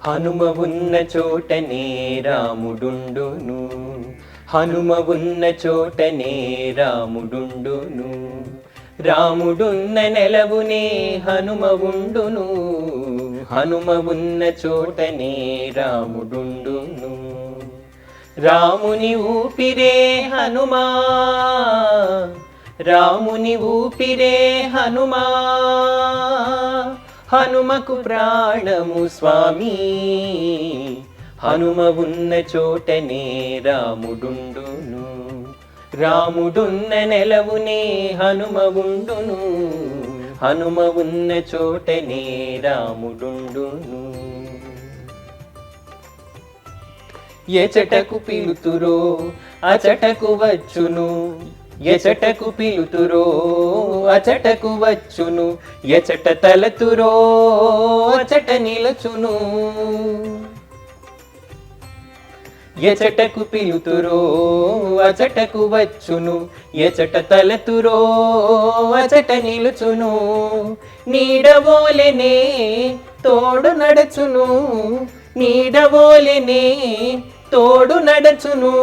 హనుమ ఉన్న చోటనే రాముడుండును, హనుమ ఉన్న చోటనే రాముడుండును. రాముడున్న నెలవునే హనుమ ఉండును, హనుమ ఉన్న చోటనే రాముడుండును. రాముని ఊపిరే హనుమా, రాముని ఊపిరే హనుమా, హనుమకు ప్రాణము స్వామి. హనుమ ఉన్న చోటనే రాముడుండును, రాముడున్న నెలవునే హనుమ ఉండును, హనుమ ఉన్న చోటనే రాముడుండును. ఎచటకు పిలుతురో అచటకు వచ్చును, ఎచటకు పిలుతురో అచటకు వచ్చును, ఎచట తలతురో అచట నిలచును. ఎచటకు పిలుతురో అచటకు వచ్చును, ఎచట తలతురో అచట నిలుచును. నీడవోలెనే తోడు నడచును, నీడవోలెనే తోడు నడచును.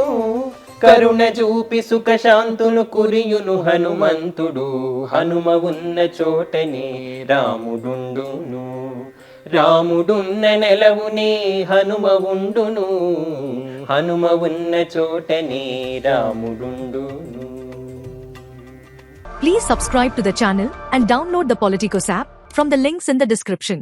కరుణ చూపి సుఖశాంతులు కురియును హనుమంతుడు, హనుమ ఉన్న చోటనే రాముడుండును. రాముడున్న నెలవునే హనుమ ఉండును, హనుమ ఉన్న చోటనే రాముడుండును. Please subscribe to the channel and download the Politicos app from the links in the description.